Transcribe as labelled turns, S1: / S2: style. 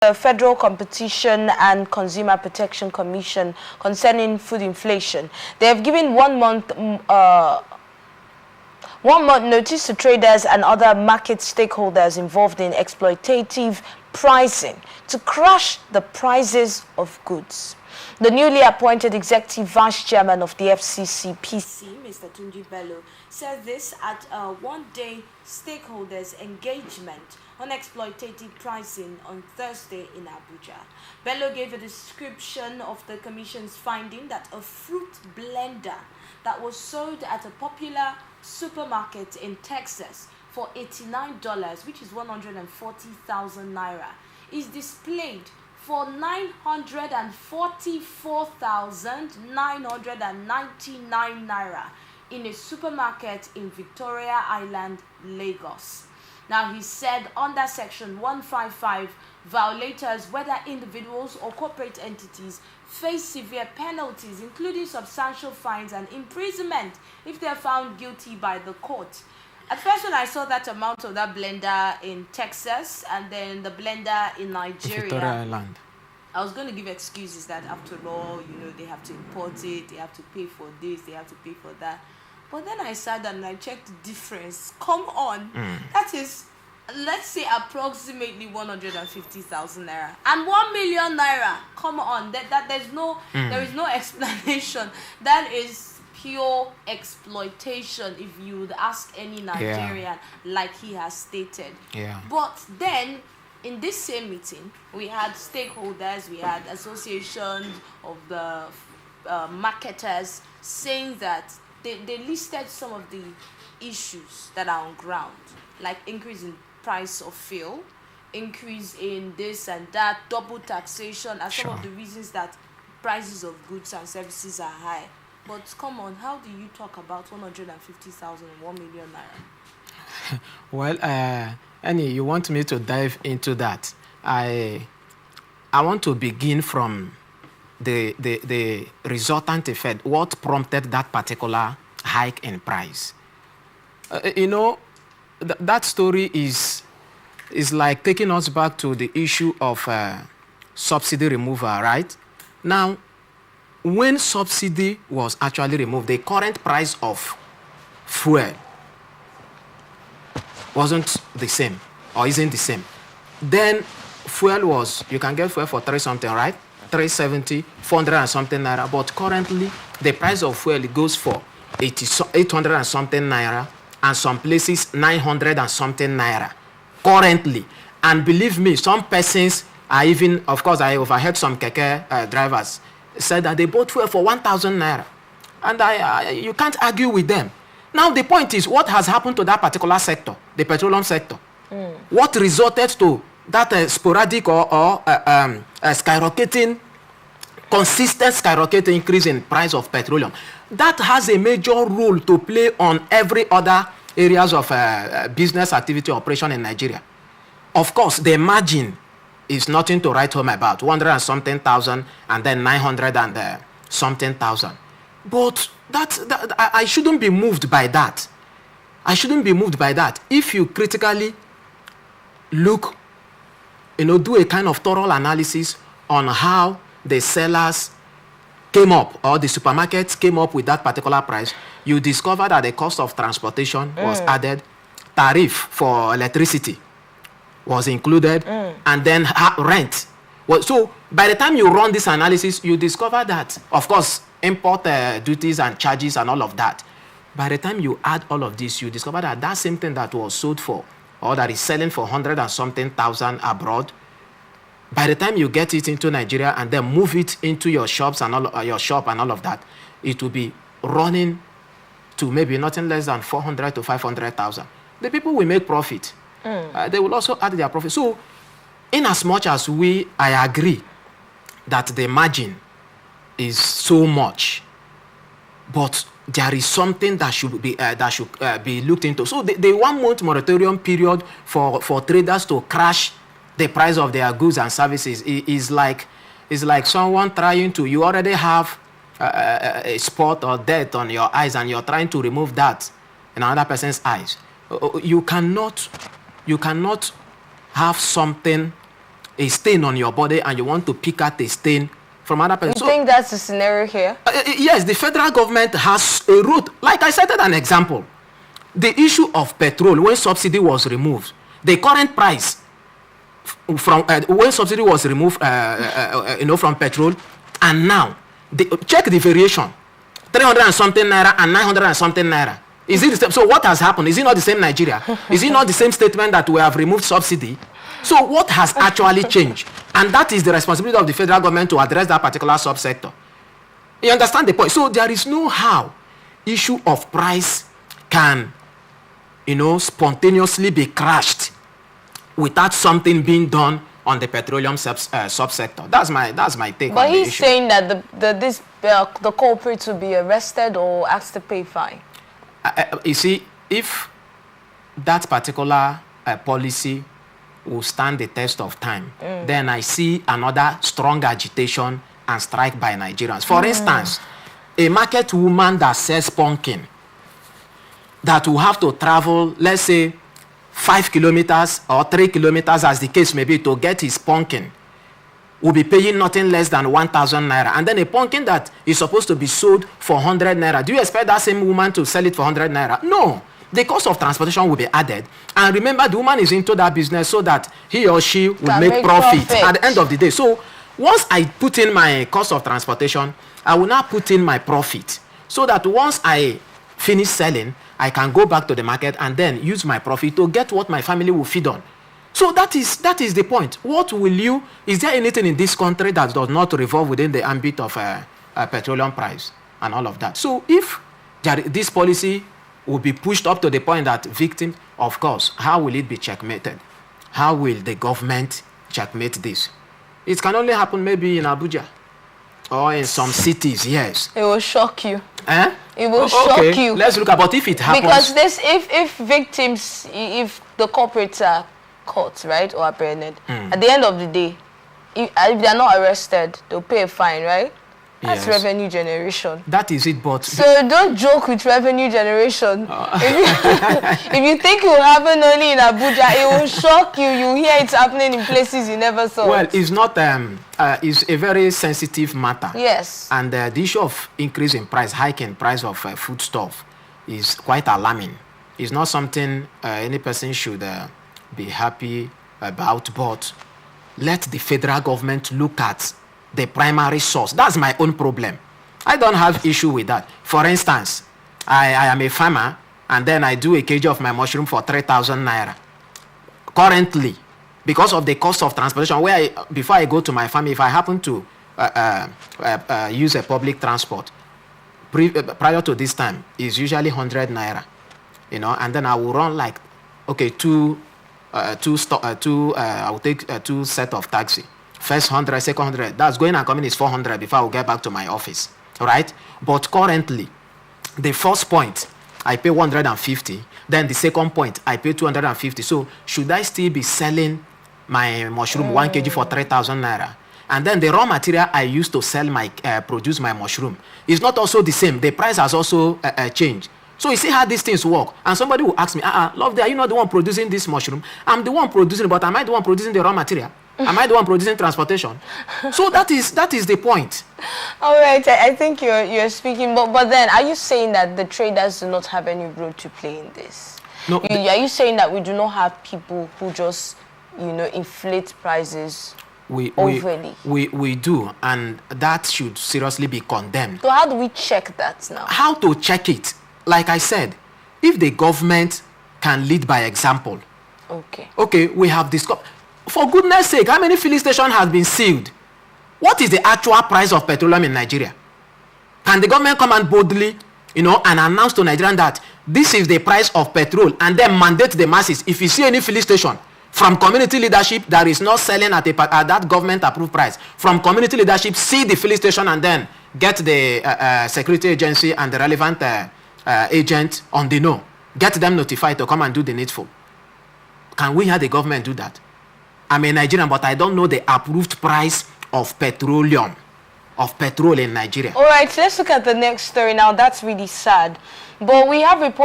S1: The Federal Competition and Consumer Protection Commission concerning food inflation. They have given 1 month notice to traders and other market stakeholders involved in exploitative pricing to crush the prices of goods. The newly appointed Executive Vice Chairman of the FCCPC, Mr. Tunji Bello, said this at a one-day stakeholders engagement on exploitative pricing on Thursday in Abuja. Bello gave a description of the Commission's finding that a fruit blender that was sold at a popular supermarket in Texas for $89, which is 140,000 naira, is displayed for 944,999 naira in a supermarket in Victoria Island, Lagos. Now, he said under Section 155, violators, whether individuals or corporate entities, face severe penalties, including substantial fines and imprisonment if they are found guilty by the court. At first, when I saw that amount of that blender in Texas and then the blender in Nigeria,
S2: Victoria Island,
S1: I was going to give excuses that after all, they have to import it, they have to pay for this, they have to pay for that. But then I sat and I checked the difference. Come on. That is, let's say, approximately 150,000 naira. And 1 million naira. Come on. There is no explanation. That is pure exploitation, if you would ask any Nigerian, like he has stated.
S2: Yeah.
S1: But then, in this same meeting, we had stakeholders, we had associations of the marketers saying that they listed some of the issues that are on ground, like increase in price of fuel, increase in this and that, double taxation, as some of the reasons that prices of goods and services are high. But come on, how do you talk about 150,000 and 1 million naira?
S2: Well, Annie, you want me to dive into that? I want to begin from the resultant effect, what prompted that particular hike in price. That story is like taking us back to the issue of subsidy removal, right? Now, when subsidy was actually removed, the current price of fuel wasn't the same or isn't the same. Then fuel was, you can get fuel for 3 something, right? 370, 400 and something naira. But currently, the price of fuel goes for 800 and something naira, and some places 900 and something naira currently. And believe me, some persons are even, of course, I overheard some keke drivers said that they bought fuel for 1,000 naira. And you can't argue with them. Now, the point is, what has happened to that particular sector, the petroleum sector? What resulted to that sporadic or skyrocketing, consistent skyrocketing increase in price of petroleum? That has a major role to play on every other areas of business activity operation in Nigeria. Of course, the margin is nothing to write home about, 100 and something thousand and then 900 and something thousand. But I shouldn't be moved by that. I shouldn't be moved by that. If you critically look, do a kind of thorough analysis on how the sellers came up, or the supermarkets came up with that particular price, you discover that the cost of transportation was added, tariff for electricity was included, and then rent. Well, so by the time you run this analysis, you discover that, of course, import duties and charges and all of that. By the time you add all of this, you discover that that same thing that was sold for, or that is selling for 100 and something thousand abroad, by the time you get it into Nigeria and then move it into your shops and your shop and all of that, it will be running to maybe nothing less than 400 to 500,000. The people will make profit. They will also add their profit. So, in as much as I agree that the margin is so much, but there is something that should be looked into. So, the 1 month moratorium period for traders to crash the price of their goods and services is like someone trying to, you already have a spot or dirt on your eyes and you're trying to remove that in another person's eyes. You cannot have something a stain on your body and you want to pick out a stain from other person.
S1: You think that's the scenario here?
S2: Yes, the federal government has a route. Like I cited an example. The issue of petrol, when subsidy was removed, the current price from when subsidy was removed, from petrol, and now, check the variation, 300 and something naira and 900 and something naira. Is it the same? So what has happened? Is it not the same Nigeria? Is it not the same statement that we have removed subsidy? So what has actually changed? And that is the responsibility of the federal government to address that particular subsector. You understand the point? So there is no how issue of price can, spontaneously be crashed without something being done on the petroleum subsector. That's my take.
S1: But
S2: on the
S1: he's
S2: issue.
S1: saying that the culprits will be arrested or asked to pay fine.
S2: You see, if that particular policy will stand the test of time, then I see another strong agitation and strike by Nigerians. For instance, a market woman that sells pumpkin that will have to travel, let's say, 5 kilometers or 3 kilometers, as the case may be, to get his pumpkin, will be paying nothing less than 1,000 naira. And then a pumpkin that is supposed to be sold for 100 naira, do you expect that same woman to sell it for 100 naira? No. The cost of transportation will be added. And remember, the woman is into that business so that he or she will make profit at the end of the day. So once I put in my cost of transportation, I will now put in my profit. So that once I finish selling, I can go back to the market and then use my profit to get what my family will feed on. So that is the point. Is there anything in this country that does not revolve within the ambit of petroleum price and all of that? So if this policy will be pushed up to the point that victims, of course, how will it be checkmated? How will the government checkmate this? It can only happen maybe in Abuja or in some cities, yes.
S1: It will shock you.
S2: Eh?
S1: It will shock you.
S2: Let's look about if it happens.
S1: Because if victims, if the culprits are caught, right, or apprehended, at the end of the day, if they are not arrested, they'll pay a fine, right? That's revenue generation.
S2: That is it, but...
S1: So don't joke with revenue generation. If you think it will happen only in Abuja, it will shock you. You hear it's happening in places you never saw.
S2: Well, it's not... it's a very sensitive matter.
S1: Yes.
S2: And the issue of increase in price, hike in price of foodstuff is quite alarming. It's not something any person should be happy about, but let the federal government look at the primary source. That's my own problem. I don't have issue with that. For instance, I am a farmer and then I do a kg of my mushroom for 3,000 naira. Currently, because of the cost of transportation, before I go to my farm, if I happen to use a public transport, prior to this time, is usually 100 naira, and then I will run like, okay, I will take 2 set of taxi. First 100, second 100. That's going and coming is 400 before I will get back to my office. All right? But currently, the first point, I pay 150. Then the second point, I pay 250. So should I still be selling my mushroom 1 kg for 3,000 naira? And then the raw material I used to sell produce my mushroom is not also the same. The price has also changed. So you see how these things work. And somebody will ask me, Lovely, are you not the one producing this mushroom? I'm the one producing it, but am I the one producing the raw material? Am I the one producing transportation? So that is the point.
S1: All right, I think you're speaking, but then are you saying that the traders do not have any role to play in this?
S2: No.
S1: Are you saying that we do not have people who just, inflate prices overly?
S2: We do, and that should seriously be condemned.
S1: So how do we check that now?
S2: How to check it? Like I said, if the government can lead by example. Okay, we have discovered. For goodness sake, how many filling stations have been sealed? What is the actual price of petroleum in Nigeria? Can the government come and boldly, and announce to Nigerians that this is the price of petrol, and then mandate the masses? If you see any filling station from community leadership that is not selling at that government-approved price, from community leadership, see the filling station and then get the security agency and the relevant agent on the know. Get them notified to come and do the needful. Can we hear the government do that? I'm a Nigerian, but I don't know the approved price of petrol in Nigeria.
S1: All right, let's look at the next story now. That's really sad. But we have reports